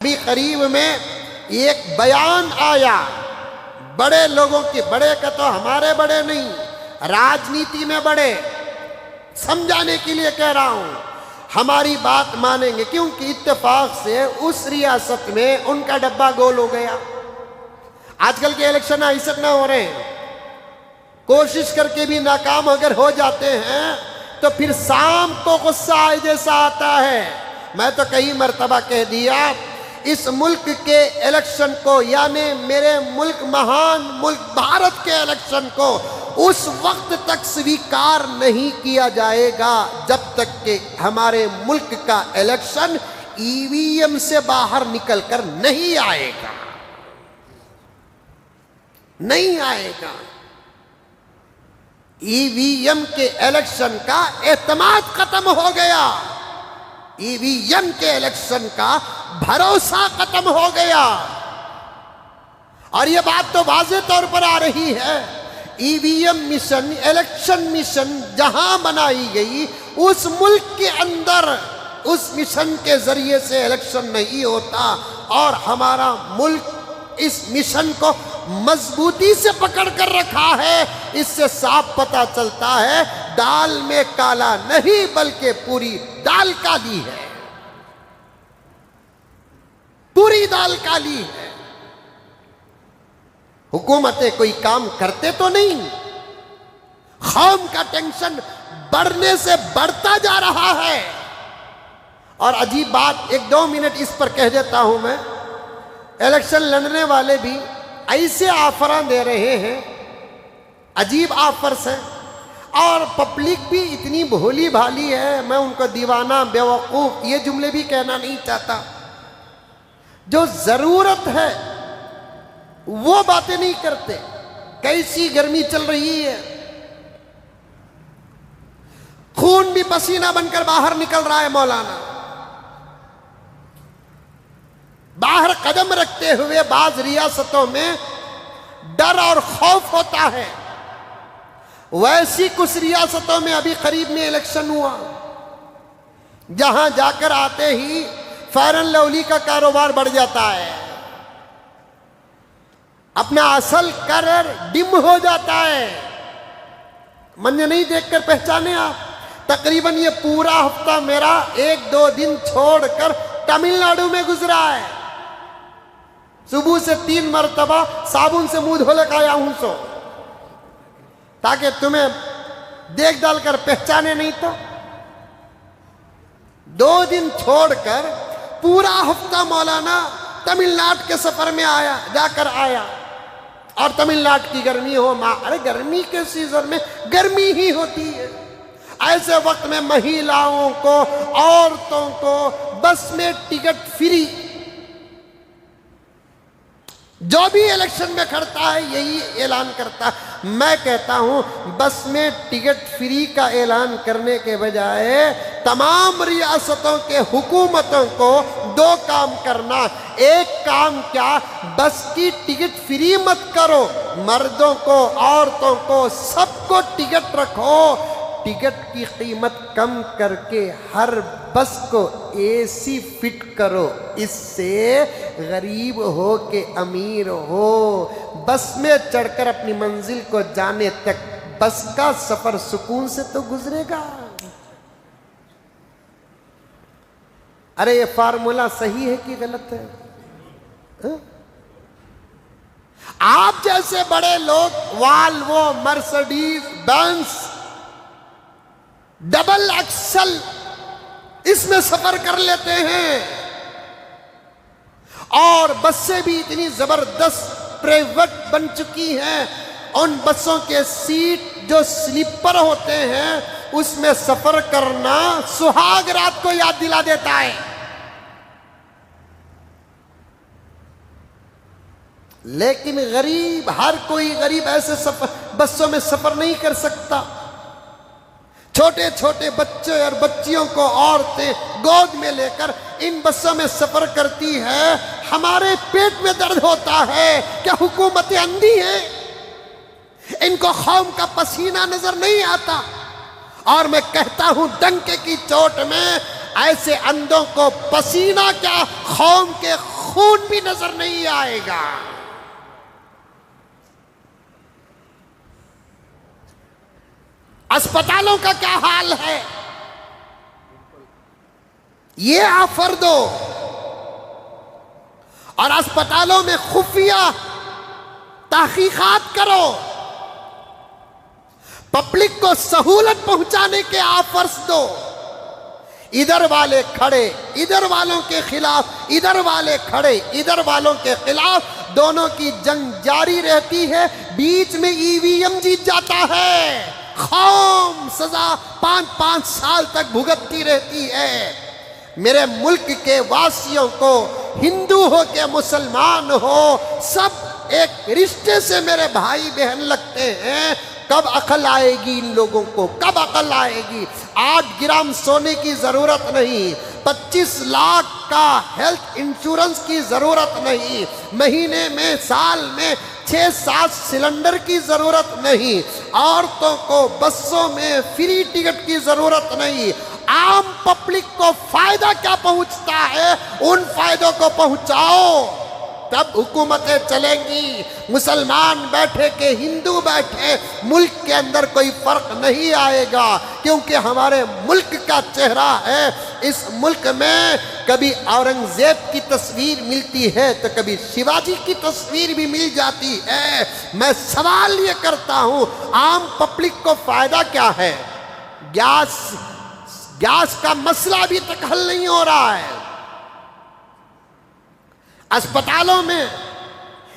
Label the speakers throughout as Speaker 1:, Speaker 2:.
Speaker 1: بھی قریب میں ایک بیان آیا بڑے لوگوں کی، بڑے کا تو ہمارے بڑے نہیں، راجنیتی میں بڑے، سمجھانے کے لیے کہہ رہا ہوں، ہماری بات مانیں گے کیونکہ اتفاق سے اس ریاست میں ان کا ڈبہ گول ہو گیا۔ آج کل کے الیکشن ایسے نہ ہو رہے ہیں، کوشش کر کے بھی ناکام اگر ہو جاتے ہیں تو پھر شام کو غصہ جیسا آتا ہے۔ میں تو کئی مرتبہ کہہ دیا، اس ملک کے الیکشن کو، یعنی میرے ملک، مہان ملک بھارت کے الیکشن کو اس وقت تک سویکار نہیں کیا جائے گا جب تک کہ ہمارے ملک کا الیکشن ای وی ایم سے باہر نکل کر نہیں آئے گا، نہیں آئے گا۔ ای وی ایم کے الیکشن کا اعتماد ختم ہو گیا، ای وی ایم کے الیکشن کا بھروسہ ختم ہو گیا، اور یہ بات تو واضح طور پر آ رہی ہے۔ ای وی ایم مشن، الیکشن مشن جہاں بنائی گئی اس ملک کے اندر اس مشن کے ذریعے سے الیکشن نہیں ہوتا، اور ہمارا ملک اس مشن کو مضبوطی سے پکڑ کر رکھا ہے۔ اس سے صاف پتہ چلتا ہے دال میں کالا نہیں بلکہ پوری دال کالی ہے، پوری دال کالی ہے۔ حکومتیں کوئی کام کرتے تو نہیں، قوم کا ٹینشن بڑھنے سے بڑھتا جا رہا ہے۔ اور عجیب بات، ایک دو منٹ اس پر کہہ دیتا ہوں میں، الیکشن لڑنے والے بھی ایسے آفراں دے رہے ہیں، عجیب آفرز ہیں، اور پبلک بھی اتنی بھولی بھالی ہے، میں ان کو دیوانہ، بیوقوف یہ جملے بھی کہنا نہیں چاہتا۔ جو ضرورت ہے وہ باتیں نہیں کرتے۔ کیسی گرمی چل رہی ہے، خون بھی پسینہ بن کر باہر نکل رہا ہے مولانا۔ باہر قدم رکھتے ہوئے بعض ریاستوں میں ڈر اور خوف ہوتا ہے، ویسی کچھ ریاستوں میں ابھی قریب میں الیکشن ہوا، جہاں جا کر آتے ہی فیئر اینڈ لولی کا کاروبار بڑھ جاتا ہے، اپنا اصل کلر ڈم ہو جاتا ہے۔ مجھے نہیں دیکھ کر پہچانے آپ، تقریباً یہ پورا ہفتہ میرا ایک دو دن چھوڑ کر تمل ناڈو میں گزرا ہے۔ صبح سے 3 مرتبہ صابن سے منہ دھو کے آیا ہوں، سو تاکہ تمہیں دیکھ ڈال کر پہچانے نہیں تھا۔ 2 دن چھوڑ کر پورا ہفتہ مولانا تمل ناڈو کے سفر میں آیا، جا کر آیا، اور تمل ناڈو کی گرمی ہو، ارے گرمی کے سیزن میں گرمی ہی ہوتی ہے۔ ایسے وقت میں مہیلاؤں کو، عورتوں کو بس میں ٹکٹ فری، جو بھی الیکشن میں کھڑتا ہے یہی اعلان کرتا ہے۔ میں کہتا ہوں بس میں ٹکٹ فری کا اعلان کرنے کے بجائے تمام ریاستوں کے حکومتوں کو 2 کام کرنا۔ ایک کام کیا، بس کی ٹکٹ فری مت کرو، مردوں کو، عورتوں کو، سب کو ٹکٹ رکھو، ٹکٹ کی قیمت کم کر کے ہر بس کو اے سی فٹ کرو، اس سے غریب ہو کہ امیر ہو بس میں چڑھ کر اپنی منزل کو جانے تک بس کا سفر سکون سے تو گزرے گا۔ ارے یہ فارمولا صحیح ہے کہ غلط ہے؟ آپ جیسے بڑے لوگ Volvo, Mercedes, Benz, double XL اس میں سفر کر لیتے ہیں، اور بسیں بھی اتنی زبردست پرائیویٹ بن چکی ہیں، ان بسوں کے سیٹ جو سلیپر ہوتے ہیں اس میں سفر کرنا سہاگ رات کو یاد دلا دیتا ہے۔ لیکن غریب، ہر کوئی غریب ایسے بسوں میں سفر نہیں کر سکتا۔ چھوٹے چھوٹے بچے اور بچیوں کو عورتیں گود میں لے کر ان بسوں میں سفر کرتی ہے، ہمارے پیٹ میں درد ہوتا ہے۔ کیا حکومتیں اندھی ہیں؟ ان کو قوم کا پسینہ نظر نہیں آتا؟ اور میں کہتا ہوں ڈنکے کی چوٹ میں ایسے اندھوں کو پسینہ کیا قوم کے خون بھی نظر نہیں آئے گا۔ اسپتالوں کا کیا حال ہے؟ یہ آفر دو اور اسپتالوں میں خفیہ تحقیقات کرو، پبلک کو سہولت پہنچانے کے آفرز دو۔ ادھر والے کھڑے ادھر والوں کے خلاف، ادھر والے کھڑے ادھر والوں کے خلاف، دونوں کی جنگ جاری رہتی ہے، بیچ میں ای وی ایم جیت جاتا ہے، قوم سزا 5 سال تک بھگتتی رہتی ہے۔ میرے ملک کے واسیوں کو، ہندو ہو کے مسلمان ہو، سب ایک رشتے سے میرے بھائی بہن لگتے ہیں۔ کب عقل آئے گی ان لوگوں کو؟ کب عقل آئے گی؟ 8 گرام سونے کی ضرورت نہیں، 25 لاکھ کا ہیلتھ انشورنس کی ضرورت نہیں، مہینے میں سال میں 6-7 سلنڈر کی ضرورت نہیں، عورتوں کو بسوں میں فری ٹکٹ کی ضرورت نہیں۔ عام پبلک کو فائدہ کیا پہنچتا ہے، ان فائدوں کو پہنچاؤ، تب حکومتیں چلیں گی۔ مسلمان بیٹھے کہ ہندو بیٹھے، ملک کے اندر کوئی فرق نہیں آئے گا، کیونکہ ہمارے ملک کا چہرہ ہے۔ اس ملک میں کبھی اورنگزیب کی تصویر ملتی ہے تو کبھی شیواجی کی تصویر بھی مل جاتی ہے۔ میں سوال یہ کرتا ہوں، عام پبلک کو فائدہ کیا ہے؟ گیس کا مسئلہ ابھی تک حل نہیں ہو رہا ہے۔ اسپتالوں میں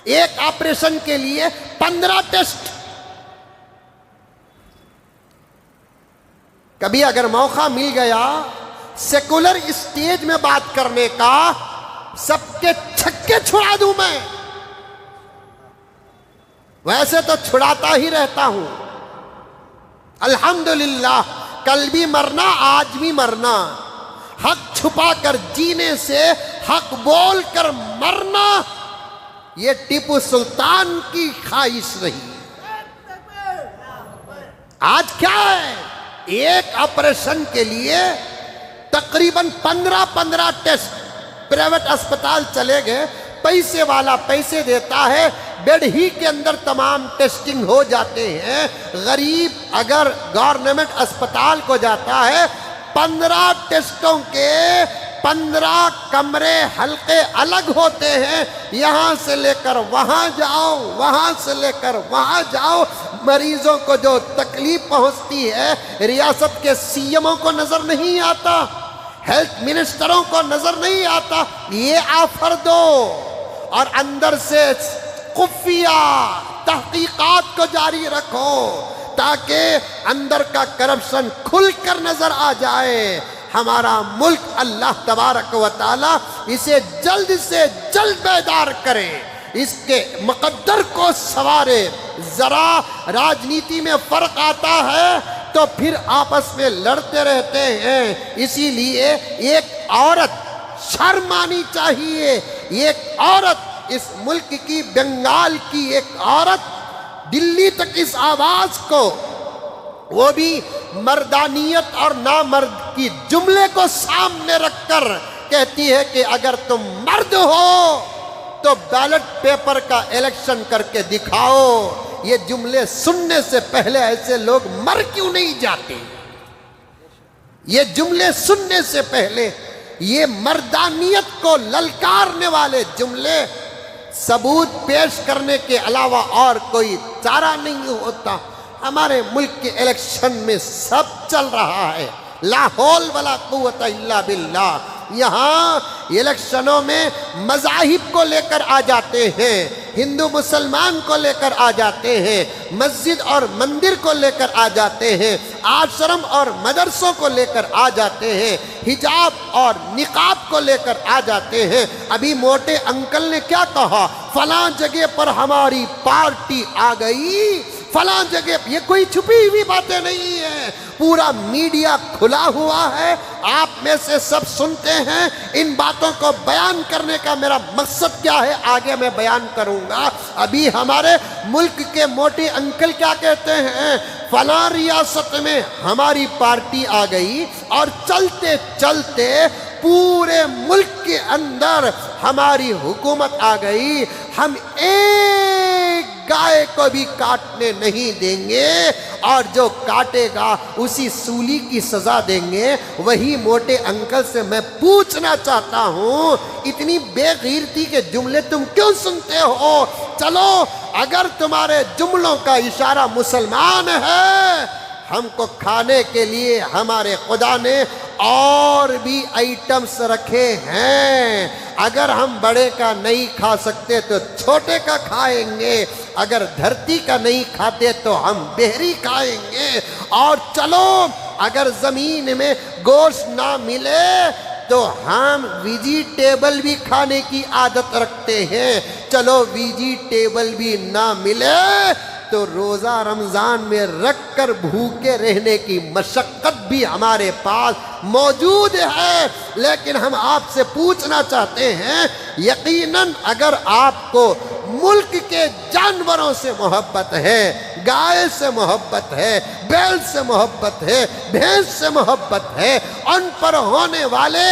Speaker 1: ایک آپریشن کے لیے 15 ٹیسٹ۔ کبھی اگر موقع مل گیا سیکولر اسٹیج میں بات کرنے کا، سب کے چھکے چھڑا دوں میں، ویسے تو چھڑاتا ہی رہتا ہوں۔ الحمدللہ، کل بھی مرنا آج بھی مرنا، حق چھپا کر جینے سے حق بول کر مرنا، یہ ٹیپو سلطان کی خواہش رہی۔ آج کیا ہے؟ ایک آپریشن کے لیے تقریباً 15 ٹیسٹ۔ پرائیویٹ اسپتال چلے گئے، پیسے والا پیسے دیتا ہے، بیڈ ہی کے اندر تمام ٹیسٹنگ ہو جاتے ہیں۔ غریب اگر گورنمنٹ اسپتال کو جاتا ہے، 15 ٹیسٹوں کے 15 کمرے حلقے الگ ہوتے ہیں، یہاں سے لے کر وہاں جاؤ، وہاں سے لے کر وہاں جاؤ۔ مریضوں کو جو تکلیف پہنچتی ہے، ریاست کے سی ایموں کو نظر نہیں آتا، ہیلتھ منسٹروں کو نظر نہیں آتا۔ یہ آفر دو اور اندر سے خفیہ تحقیقات کو جاری رکھو، تاکہ اندر کا کرپشن کھل کر نظر آ جائے۔ ہمارا ملک اللہ تبارک و تعالی اسے جلد سے جلد بیدار کرے، اس کے مقدر کو سنوارے۔ ذرا راجنیتی میں فرق آتا ہے تو پھر آپس میں لڑتے رہتے ہیں، اسی لیے ایک عورت شرم آنی چاہیے۔ ایک عورت، اس ملک کی بنگال کی ایک عورت دلی تک اس آواز کو، وہ بھی مردانیت اور نامرد کی جملے کو سامنے رکھ کر کہتی ہے کہ اگر تم مرد ہو تو بیلٹ پیپر کا الیکشن کر کے دکھاؤ۔ یہ جملے سننے سے پہلے ایسے لوگ مر کیوں نہیں جاتے؟ یہ جملے سننے سے پہلے یہ مردانیت کو للکارنے والے جملے ثبوت پیش کرنے کے علاوہ اور کوئی چارہ نہیں ہوتا۔ ہمارے ملک کے الیکشن میں سب چل رہا ہے، لا حول ولا قوت الا باللہ۔ یہاں الیکشنوں میں مذاہب کو لے کر آ جاتے ہیں، ہندو مسلمان کو لے کر آ جاتے ہیں، مسجد اور مندر کو لے کر آ جاتے ہیں، آشرم اور مدرسوں کو لے کر آ جاتے ہیں، حجاب اور نقاب کو لے کر آ جاتے ہیں۔ ابھی موٹے انکل نے کیا کہا؟ فلاں جگہ پر ہماری پارٹی آ گئی، فلاں جگہ۔ یہ کوئی چھپی ہوئی باتیں نہیں ہیں، پورا میڈیا کھلا ہوا ہے، آپ میں سے سب سنتے ہیں۔ ان باتوں کو بیان کرنے کا میرا مقصد کیا ہے آگے میں بیان کروں گا۔ ابھی ہمارے ملک کے موٹے انکل کیا کہتے ہیں؟ فلاں ریاست میں ہماری پارٹی آ گئی اور چلتے چلتے پورے ملک کے اندر ہماری حکومت آ گئی، ہم ایک گائے کو بھی کاٹنے نہیں دیں گے، اور جو کاٹے گا اسی سولی کی سزا دیں گے۔ وہی موٹے انکل سے میں پوچھنا چاہتا ہوں، اتنی بے غیرتی کے جملے تم کیوں سنتے ہو؟ چلو اگر تمہارے جملوں کا اشارہ مسلمان ہے، ہم کو کھانے کے لیے ہمارے خدا نے اور بھی آئٹمس رکھے ہیں، اگر ہم بڑے کا نہیں کھا سکتے تو چھوٹے کا کھائیں گے، اگر دھرتی کا نہیں کھاتے تو ہم بحری کھائیں گے، اور چلو اگر زمین میں گوشت نہ ملے تو ہم ویجیٹیبل بھی کھانے کی عادت رکھتے ہیں، چلو ویجیٹیبل بھی نہ ملے تو روزہ رمضان میں رکھ کر بھوکے رہنے کی مشقت بھی ہمارے پاس موجود ہے۔ لیکن ہم آپ سے پوچھنا چاہتے ہیں، یقیناً اگر آپ کو ملک کے جانوروں سے محبت ہے، گائے سے محبت ہے، بیل سے محبت ہے، بھینس سے محبت ہے، ان پر ہونے والے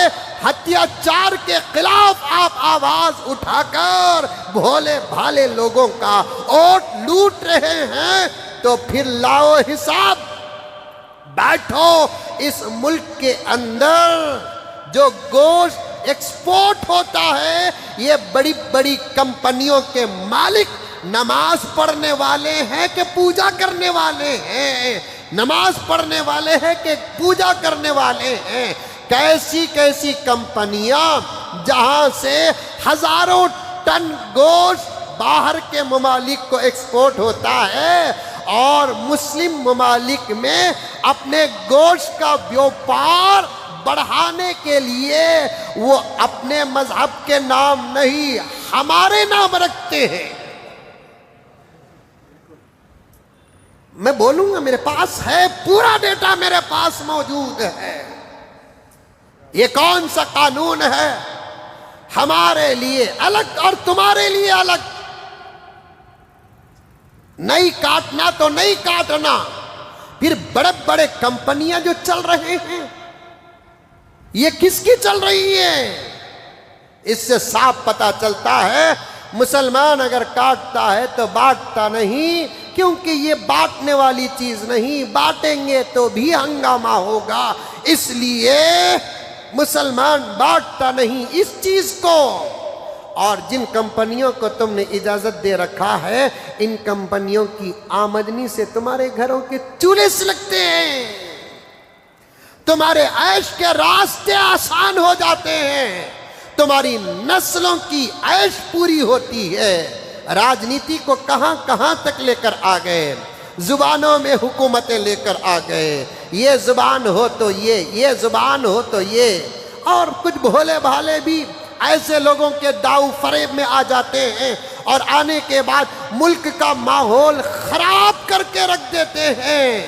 Speaker 1: اتیاچار کے خلاف آپ آواز اٹھا کر بھولے بھالے لوگوں کا ووٹ لوٹ رہے ہیں، تو پھر لاؤ حساب، بیٹھو اس ملک کے اندر جو گوشت ایکسپورٹ ہوتا ہے، یہ بڑی بڑی کمپنیوں کے مالک نماز پڑھنے والے ہیں کہ پوجا کرنے والے ہیں؟ نماز پڑھنے والے ہیں کہ پوجا کرنے والے ہیں؟ کیسی کیسی کمپنیاں جہاں سے ہزاروں ٹن گوشت باہر کے ممالک کو ایکسپورٹ ہوتا ہے، اور مسلم ممالک میں اپنے گوشت کا بیوپار بڑھانے کے لیے وہ اپنے مذہب کے نام نہیں ہمارے نام رکھتے ہیں۔ میں بولوں گا، میرے پاس ہے پورا ڈیٹا، میرے پاس موجود ہے۔ یہ کون سا قانون ہے؟ ہمارے لیے الگ اور تمہارے لیے الگ، نہیں کاٹنا تو نہیں کاٹنا۔ پھر بڑے بڑے کمپنیاں جو چل رہے ہیں، یہ کس کی چل رہی ہے؟ اس سے صاف پتہ چلتا ہے مسلمان اگر کاٹتا ہے تو بانٹتا نہیں، کیونکہ یہ بانٹنے والی چیز نہیں، بانٹیں گے تو بھی ہنگامہ ہوگا، اس لیے مسلمان بانٹتا نہیں اس چیز کو۔ اور جن کمپنیوں کو تم نے اجازت دے رکھا ہے، ان کمپنیوں کی آمدنی سے تمہارے گھروں کے چولہے سلگتے ہیں، تمہارے عیش کے راستے آسان ہو جاتے ہیں، تمہاری نسلوں کی عیش پوری ہوتی ہے۔ راجنیتی کو کہاں کہاں تک لے کر آ گئے، زبانوں میں حکومتیں لے کر آ گئے، یہ زبان ہو تو یہ زبان ہو تو یہ، اور کچھ بھولے بھالے بھی ایسے لوگوں کے داؤ فریب میں آ جاتے ہیں، اور آنے کے بعد ملک کا ماحول خراب کر کے رکھ دیتے ہیں۔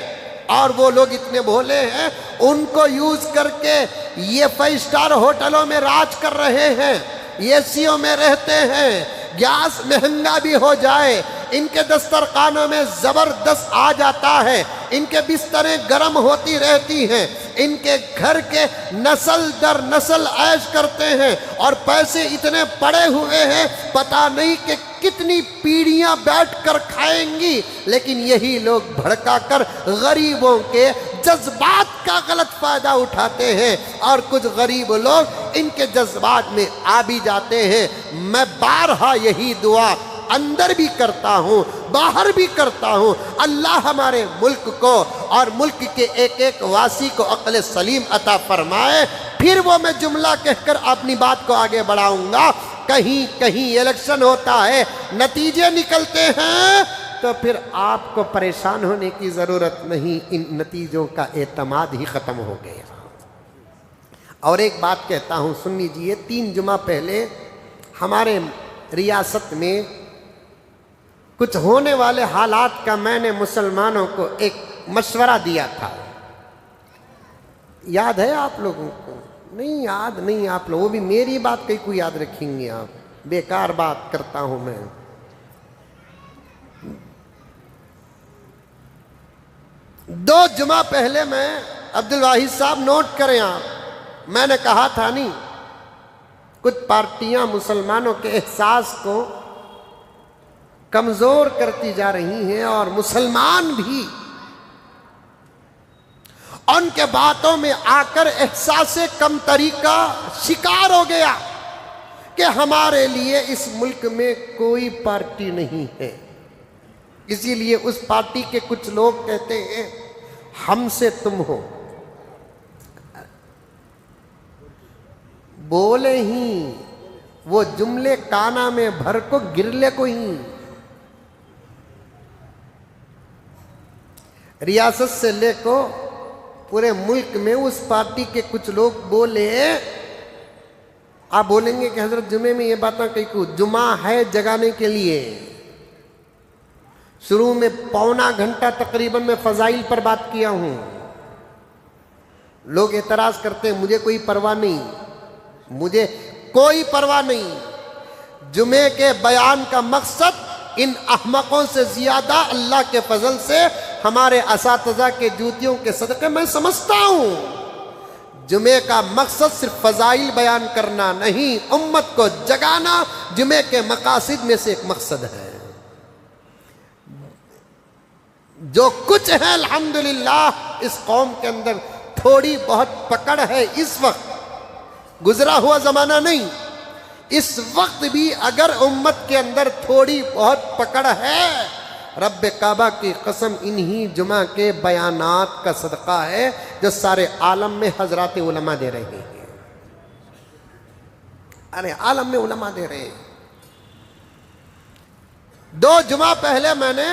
Speaker 1: اور وہ لوگ اتنے بھولے ہیں، ان کو یوز کر کے یہ 5 اسٹار ہوٹلوں میں راج کر رہے ہیں، اے سیوں میں رہتے ہیں، گیس مہنگا بھی ہو جائے ان کے دسترخوانوں میں زبردست آ جاتا ہے، ان کے بستریں گرم ہوتی رہتی ہیں، ان کے گھر کے نسل در نسل عیش کرتے ہیں، اور پیسے اتنے پڑے ہوئے ہیں پتہ نہیں کہ کتنی پیڑھیاں بیٹھ کر کھائیں گی، لیکن یہی لوگ بھڑکا کر غریبوں کے جذبات کا غلط فائدہ اٹھاتے ہیں، اور کچھ غریب لوگ ان کے جذبات میں آ بھی جاتے ہیں۔ میں بارہا یہی دعا اندر بھی کرتا ہوں، باہر بھی کرتا ہوں، اللہ ہمارے ملک کو اور ملک کے ایک ایک واسی کو عقل سلیم عطا فرمائے۔ پھر وہ میں جملہ کہہ کر اپنی بات کو آگے بڑھاؤں گا، کہیں کہیں الیکشن ہوتا ہے، نتیجے نکلتے ہیں، تو پھر آپ کو پریشان ہونے کی ضرورت نہیں، ان نتیجوں کا اعتماد ہی ختم ہو گیا۔ اور ایک بات کہتا ہوں، سن لیجئے، 3 جمعہ پہلے ہمارے ریاست میں کچھ ہونے والے حالات کا میں نے مسلمانوں کو ایک مشورہ دیا تھا، یاد ہے آپ لوگوں کو؟ نہیں یاد نہیں آپ لوگ، وہ بھی میری بات کہیں کو یاد رکھیں گے آپ؟ بیکار بات کرتا ہوں میں۔ 2 جمعہ پہلے میں عبد الواحد صاحب نوٹ کریں آپ، میں نے کہا تھا نہیں کچھ پارٹیاں مسلمانوں کے احساس کو کمزور کرتی جا رہی ہیں اور مسلمان بھی ان کے باتوں میں آ کر احساس کمتری کا شکار ہو گیا کہ ہمارے لیے اس ملک میں کوئی پارٹی نہیں ہے، اسی لیے اس پارٹی کے کچھ لوگ کہتے ہیں ہم سے تم ہو، بولے ہی وہ جملے کانا میں بھر کو گرلے کو ہی۔ ریاست سے لے کو پورے ملک میں اس پارٹی کے کچھ لوگ بولے، آپ بولیں گے کہ حضرت جمعے میں یہ باتیں کہیں کو جمعہ ہے جگانے کے لیے، شروع میں پونا گھنٹہ تقریباً میں فضائل پر بات کیا ہوں، لوگ اعتراض کرتے ہیں مجھے کوئی پرواہ نہیں، مجھے کوئی پرواہ نہیں، جمعے کے بیان کا مقصد ان احمقوں سے زیادہ اللہ کے فضل سے ہمارے اساتذہ کے جوتیوں کے صدقے میں سمجھتا ہوں، جمعے کا مقصد صرف فضائل بیان کرنا نہیں، امت کو جگانا جمعے کے مقاصد میں سے ایک مقصد ہے۔ جو کچھ ہے الحمدللہ اس قوم کے اندر تھوڑی بہت پکڑ ہے، اس وقت گزرا ہوا زمانہ نہیں، اس وقت بھی اگر امت کے اندر تھوڑی بہت پکڑ ہے، رب کعبہ کی قسم انہی جمعہ کے بیانات کا صدقہ ہے جو سارے عالم میں حضرات علماء دے رہے ہیں، ارے عالم میں علماء دے رہے ہیں۔ 2 جمعہ پہلے میں نے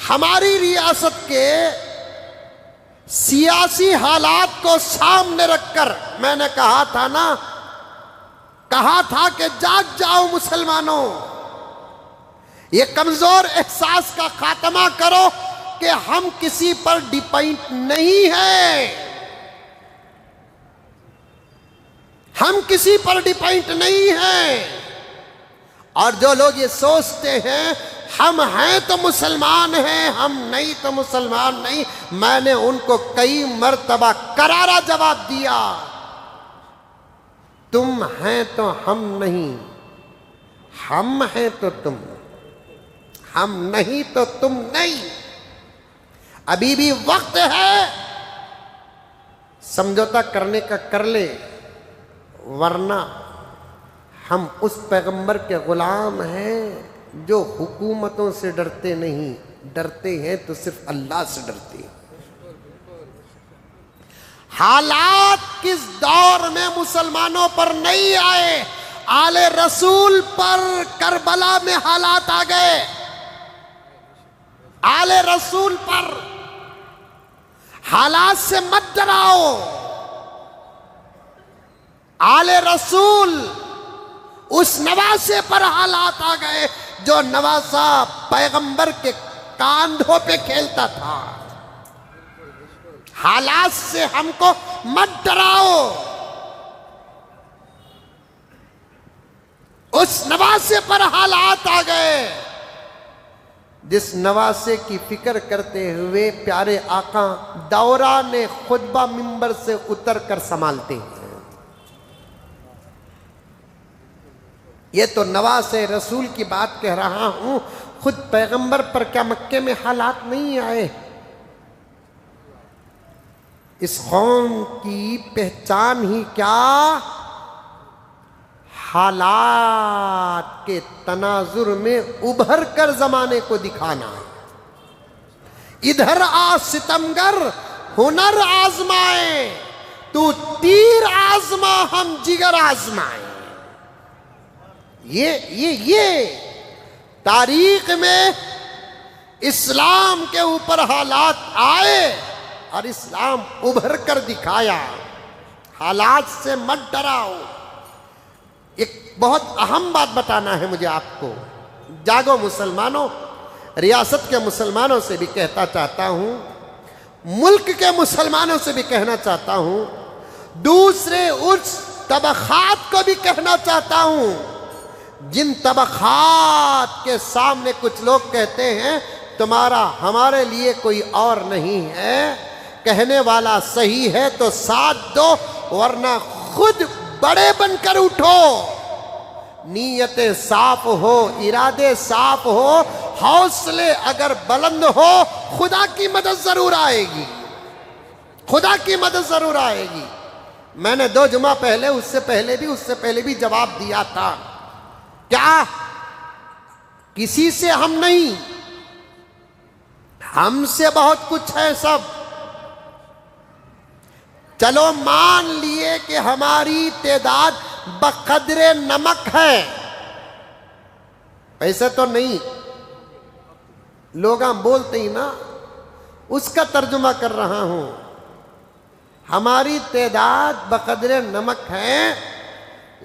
Speaker 1: ہماری ریاست کے سیاسی حالات کو سامنے رکھ کر میں نے کہا تھا کہ جاگ جاؤ مسلمانوں، یہ کمزور احساس کا خاتمہ کرو کہ ہم کسی پر ڈیپینڈ نہیں ہیں، ہم کسی پر ڈیپینڈ نہیں ہیں، اور جو لوگ یہ سوچتے ہیں ہم ہیں تو مسلمان ہیں، ہم نہیں تو مسلمان نہیں، میں نے ان کو کئی مرتبہ کرارا جواب دیا، تم ہیں تو ہم نہیں، ہم ہیں تو تم، ہم نہیں تو تم نہیں، ابھی بھی وقت ہے، سمجھوتا کرنے کا کر لے، ورنہ ہم اس پیغمبر کے غلام ہیں جو حکومتوں سے ڈرتے نہیں، ڈرتے ہیں تو صرف اللہ سے ڈرتے ہیں۔ حالات کس دور میں مسلمانوں پر نہیں آئے، آل رسول پر کربلا میں حالات آ گئے، آل رسول پر، حالات سے مت ڈراؤ، آل رسول اس نواسے پر حالات آ گئے جو نواسا پیغمبر کے کاندھوں پہ کھیلتا تھا، حالات سے ہم کو مت ڈراؤ، اس نواسے پر حالات آ گئے جس نواسے کی فکر کرتے ہوئے پیارے آقا دوران خطبہ منبر سے اتر کر سنبھالتے ہیں۔ یہ تو نواسے رسول کی بات کہہ رہا ہوں، خود پیغمبر پر کیا مکے میں حالات نہیں آئے؟ اس قوم کی پہچان ہی کیا حالات کے تناظر میں ابھر کر زمانے کو دکھانا ہے۔ ادھر آ ستمگر ہنر آزمائے، تو تیر آزما ہم جگر آزمائے۔ یہ تاریخ میں اسلام کے اوپر حالات آئے اور اسلام ابھر کر دکھایا، حالات سے مت ڈراؤ۔ ایک بہت اہم بات بتانا ہے مجھے آپ کو، جاگو مسلمانوں، ریاست کے مسلمانوں سے بھی کہتا چاہتا ہوں، ملک کے مسلمانوں سے بھی کہنا چاہتا ہوں، دوسرے اس طبقات کو بھی کہنا چاہتا ہوں جن طبقات کے سامنے کچھ لوگ کہتے ہیں تمہارا ہمارے لیے کوئی اور نہیں ہے، کہنے والا صحیح ہے تو ساتھ دو، ورنہ خود بڑے بن کر اٹھو۔ نیتیں صاف ہو، ارادے صاف ہو، حوصلے اگر بلند ہو، خدا کی مدد ضرور آئے گی، خدا کی مدد ضرور آئے گی۔ میں نے 2 جمعہ پہلے، اس سے پہلے بھی جواب دیا تھا، کیا کسی سے ہم نہیں، ہم سے بہت کچھ ہے سب۔ چلو مان لیے کہ ہماری تعداد بقدر نمک ہے، ایسے تو نہیں، لوگ بولتے ہی نا، اس کا ترجمہ کر رہا ہوں۔ ہماری تعداد بقدر نمک ہے،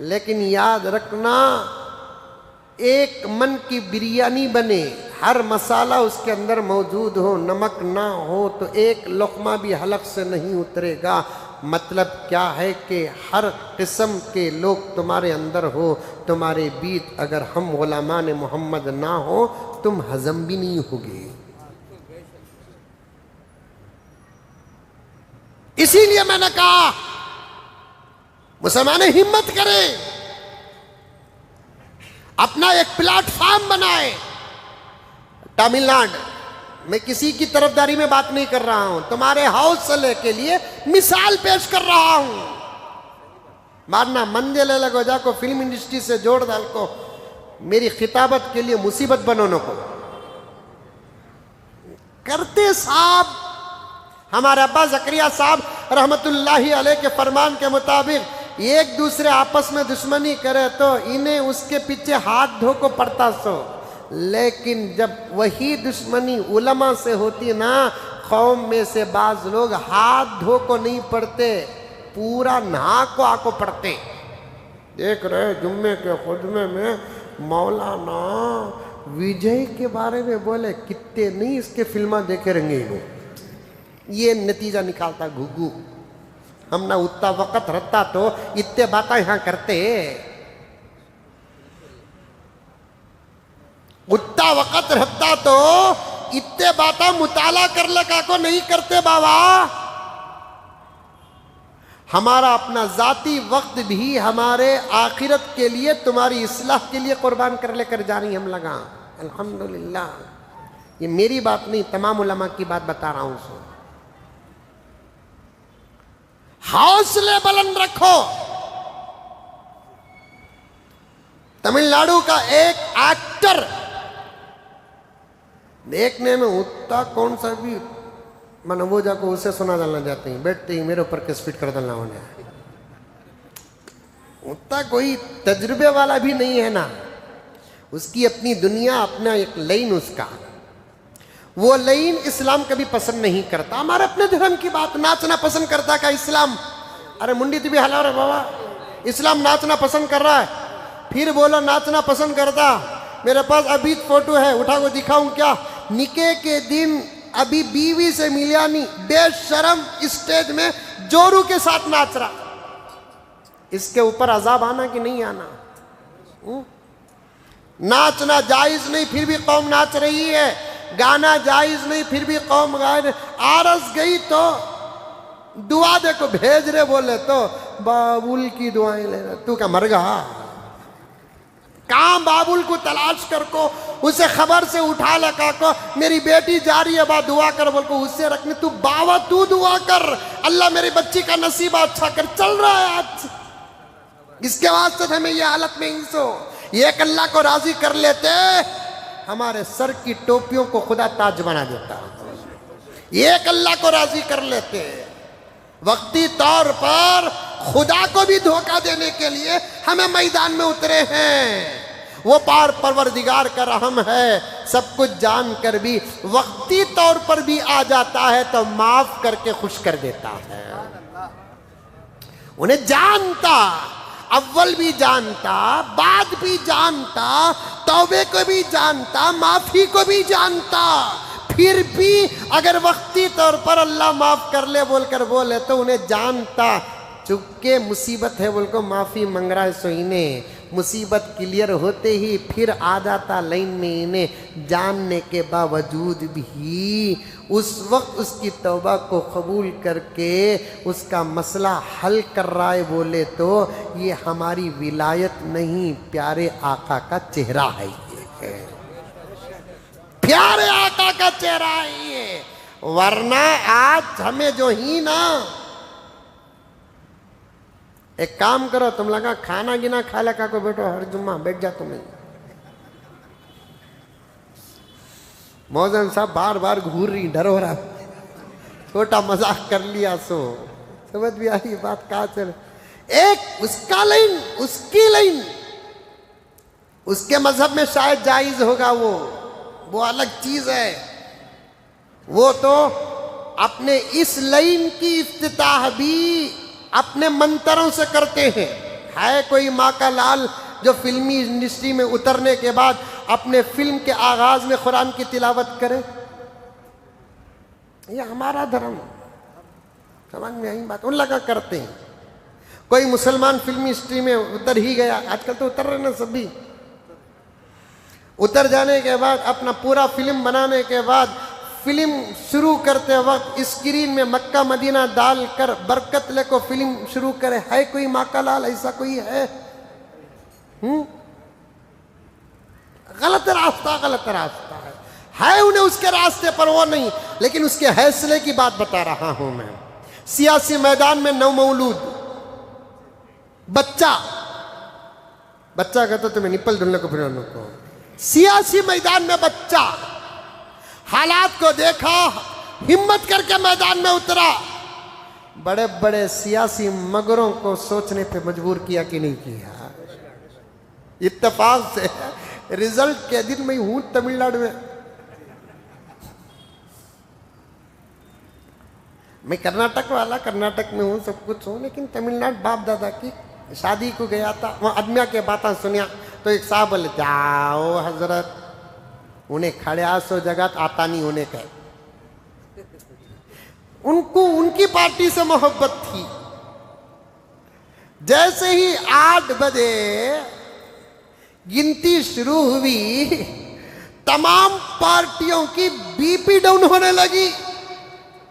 Speaker 1: لیکن یاد رکھنا، 1 من کی بریانی بنے، ہر مسالہ اس کے اندر موجود ہو، نمک نہ ہو تو 1 لقمہ بھی حلق سے نہیں اترے گا۔ مطلب کیا ہے کہ ہر قسم کے لوگ تمہارے اندر ہو، تمہارے بیچ اگر ہم غلامان محمد نہ ہو، تم ہضم بھی نہیں ہوگے۔ اسی لیے میں نے کہا مسلمان ہمت کریں، اپنا ایک پلیٹ فارم بنائے۔ تمل ناڈو میں کسی کی طرفداری میں بات نہیں کر رہا ہوں، تمہارے حوصلے کے لیے مثال پیش کر رہا ہوں۔ مارنا مندے لے لگو جا کو فلم انڈسٹری سے جوڑ ڈال کو، میری خطابت کے لیے مصیبت بنونوں کو کرتے صاحب۔ ہمارے ابا زکریا صاحب رحمت اللہ علیہ کے فرمان کے مطابق ایک دوسرے آپس میں دشمنی کرے تو انہیں اس کے پیچھے ہاتھ دھو کو پڑتا سو، لیکن جب وہی دشمنی علماء سے ہوتی نا، قوم میں سے بعض لوگ ہاتھ دھو کو نہیں پڑھتے، پورا نہا کو آ کو پڑھتے۔ دیکھ رہے جمعے کے خطبے میں مولانا وجے کے بارے میں بولے، کتنے نہیں اس کے فلمیں دیکھے رنگے لوگ، یہ نتیجہ نکالتا گھگو۔ ہم نہ اتنا وقت رہتا تو اتنے باتیں یہاں کرتے، اتنا وقت رہتا تو اتنے باتیں مطالعہ کر لگا کو نہیں کرتے بابا۔ ہمارا اپنا ذاتی وقت بھی ہمارے آخرت کے لیے، تمہاری اصلاح کے لیے قربان کر لے کر جاری ہم لگا۔ الحمدللہ، یہ میری بات نہیں، تمام علماء کی بات بتا رہا ہوں۔ سو حوصلے بلند رکھو۔ تمل ناڈو کا ایک ایکٹر دیکھنے میں اتنا کون سا بھی من وہ جا کو اسے سنا ڈالنا جاتے ہیں، بیٹھتے ہی میرے اوپر کیس فٹ کر ڈالنا ہونے، اتنا کوئی تجربے والا بھی نہیں ہے نا، اس کی اپنی دنیا، اپنا ایک لائن اس کا، وہ لائن اسلام کبھی پسند نہیں کرتا۔ ہمارے اپنے دھرم کی بات، ناچنا پسند کرتا کا اسلام؟ ارے منڈی تو بھی ہلا رہے بابا، اسلام ناچنا پسند کر رہا ہے، پھر بولو ناچنا پسند کرتا۔ میرے پاس ابھی فوٹو ہے، اٹھا کو دکھاؤں کیا؟ نکاح کے دن ابھی بیوی سے ملیا نہیں، بے شرم اسٹیج میں جورو کے ساتھ ناچ رہا۔ اس کے اوپر عذاب آنا کہ نہیں آنا؟ ناچنا جائز نہیں پھر بھی قوم ناچ رہی ہے، گانا جائز نہیں پھر بھی قوم گائے رہی۔ عارض گئی تو دعا دے کو بھیج رہے، بولے تو بابول کی دعائیں لے رہے، تو کیا مر گا؟ کہاں بابول کو تلاش کر کو اسے خبر سے اٹھا لگا کو، میری بیٹی جا رہی ہے با دعا کر بول کو، اسے رکھنے تو باوا تو دعا کر، اللہ میری بچی کا نصیب اچھا کر۔ چل رہا ہے آج، اس کے واسطے ہمیں یہ حالت میں انسو ایک اللہ کو راضی کر لیتے، ہمارے سر کی ٹوپیوں کو خدا تاج بنا دیتا۔ ایک اللہ کو راضی کر لیتے، وقتی طور پر خدا کو بھی دھوکہ دینے کے لیے ہمیں میدان میں اترے ہیں۔ وہ پار پروردگار کا رحم ہے، سب کچھ جان کر بھی وقتی طور پر بھی آ جاتا ہے تو معاف کر کے خوش کر دیتا ہے۔ انہیں جانتا، اول بھی جانتا، بعد بھی جانتا، توبے کو بھی جانتا، معافی کو بھی جانتا، پھر بھی اگر وقتی طور پر اللہ معاف کر لے بول کر بولے تو انہیں جانتا چکے مصیبت ہے بول کو معافی منگ رہا ہے، سو انہیں مصیبت کلیئر ہوتے ہی پھر آ جاتا لائن میں انہیں جاننے کے باوجود بھی اس وقت اس کی توبہ کو قبول کر کے اس کا مسئلہ حل کر رہا ہے بولے تو یہ ہماری ولایت نہیں، پیارے آقا کا چہرہ ہے، یہ پیارے آقا کا چہرہ ہے یہ۔ ورنہ آج ہمیں جو ہی نا، ایک کام کرو، تم لگا کھانا گنا کھا لکا کو بیٹھو، ہر جمعہ بیٹھ جا تمہیں۔ موزن صاحب بار بار گھور رہی، ڈر ہو رہا، چھوٹا مذاق کر لیا، سو سمجھ بھی آئی بات کہاں چل۔ ایک اس کا لائن، اس کی لائن، اس کے مذہب میں شاید جائز ہوگا، وہ الگ چیز ہے، وہ تو اپنے اس لائن کی افتتاح بھی اپنے منتروں سے کرتے ہیں۔ ہے کوئی ماں کا لال جو فلمی انڈسٹری میں اترنے کے بعد اپنے فلم کے آغاز میں قرآن کی تلاوت کرے؟ یہ ہمارا دھرم، سمجھ میں آئی بات؟ ان لگا کرتے ہیں۔ کوئی مسلمان فلمی انڈسٹری میں اتر ہی گیا، آج کل تو اتر رہے نا سبھی، اتر جانے کے بعد اپنا پورا فلم بنانے کے بعد فلم شروع کرتے وقت اسکرین میں مکہ مدینہ ڈال کر برکت لے کو فلم شروع کرے۔ ہے کوئی ماں کا لال ایسا کوئی ہے؟ غلط راستہ ہے انہیں اس کے راستے پر وہ نہیں، لیکن اس کے حیصلے کی بات بتا رہا ہوں میں۔ سیاسی میدان میں نومولود بچہ کہتا تمہیں نپل دھلنے کو پھر کو، سیاسی میدان میں بچہ حالات کو دیکھا، ہمت کر کے میدان میں اترا، بڑے بڑے سیاسی مگروں کو سوچنے پہ مجبور کیا کہ نہیں کیا۔ اتفاق سے رزلٹ کے دن میں ہوں تمل ناڈو میں، میں کرناٹک والا، کرناٹک میں ہوں، سب کچھ ہوں، لیکن تمل ناڈو باپ دادا کی شادی کو گیا تھا، وہاں آدمیہ کے باتیں سنیا تو ایک صاحب بولے جاؤ حضرت، انہیں کھڑے سو جگہ آتا نہیں ہونے کا، ان کو ان کی پارٹی سے محبت تھی۔ جیسے ہی 8 بجے گنتی شروع ہوئی، تمام پارٹیوں کی بی پی ڈاؤن ہونے لگی۔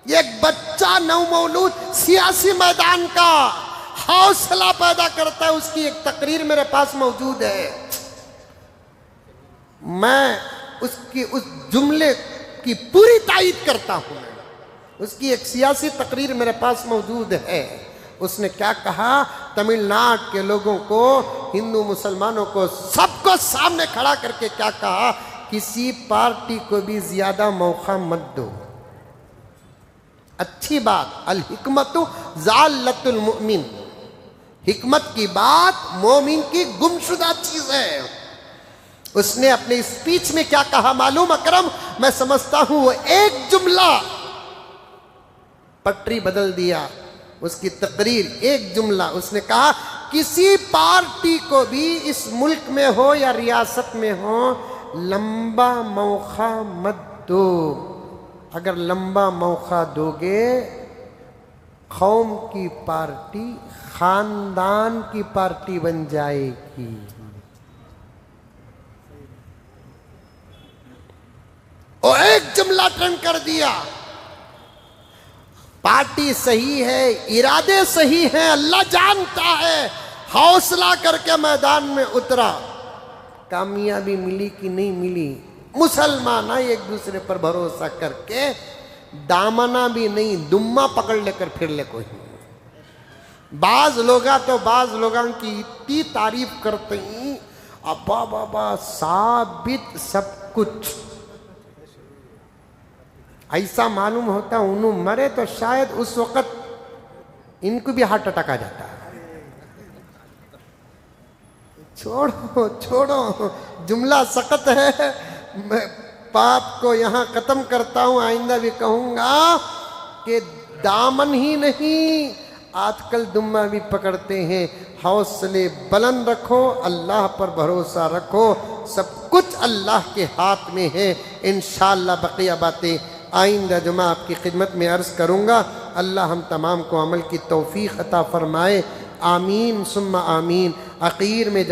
Speaker 1: یہ ایک بچہ نومولود سیاسی میدان کا حوصلہ پیدا کرتا ہے، اس کی ایک تقریر میرے پاس موجود ہے، میں اس جملے کی پوری تائید کرتا ہوں۔ اس کی ایک سیاسی تقریر میرے پاس موجود ہے۔ اس نے کیا کہا؟ تمل ناڈو کے لوگوں کو، ہندو مسلمانوں کو، سب کو سامنے کھڑا کر کے کیا کہا؟ کسی پارٹی کو بھی زیادہ موقع مت دو۔ اچھی بات، الحکمت ضالۃ المؤمن، حکمت کی بات مومن کی گمشدہ چیز ہے۔ اس نے اپنے اسپیچ میں کیا کہا معلوم اکرم؟ میں سمجھتا ہوں وہ ایک جملہ پٹری بدل دیا اس کی تقریر، ایک جملہ اس نے کہا، کسی پارٹی کو بھی اس ملک میں ہو یا ریاست میں ہو لمبا موقع مت دو۔ اگر لمبا موقع دو گے قوم کی پارٹی خاندان کی پارٹی بن جائے گی۔ اور ایک جملہ ٹرن کر دیا۔ پارٹی صحیح ہے، ارادے صحیح ہیں، اللہ جانتا ہے، حوصلہ کر کے میدان میں اترا۔ کامیابی ملی کہ نہیں ملی؟ مسلمان ایک دوسرے پر بھروسہ کر کے دامنا بھی نہیں، دمہ پکڑ لے کر پھر لے کوئی۔ بعض لوگاں تو بعض لوگاں کی اتنی تعریف کرتے ہیں، ابا بابا ثابت سب کچھ، ایسا معلوم ہوتا انہوں مرے تو شاید اس وقت ان کو بھی ہارٹ اٹیک آ جاتا ہے۔ چھوڑو جملہ سخت ہے، میں پاپ کو یہاں ختم کرتا ہوں، آئندہ بھی کہوں گا کہ دامن ہی نہیں، آج کل دمہ بھی پکڑتے ہیں۔ حوصلے بلند رکھو، اللہ پر بھروسہ رکھو، سب کچھ اللہ کے ہاتھ میں ہے۔ انشاءاللہ بقیہ باتیں آئندہ جمعہ آپ کی خدمت میں عرض کروں گا۔ اللہ ہم تمام کو عمل کی توفیق عطا فرمائے، آمین ثم آمین۔ اخیر میں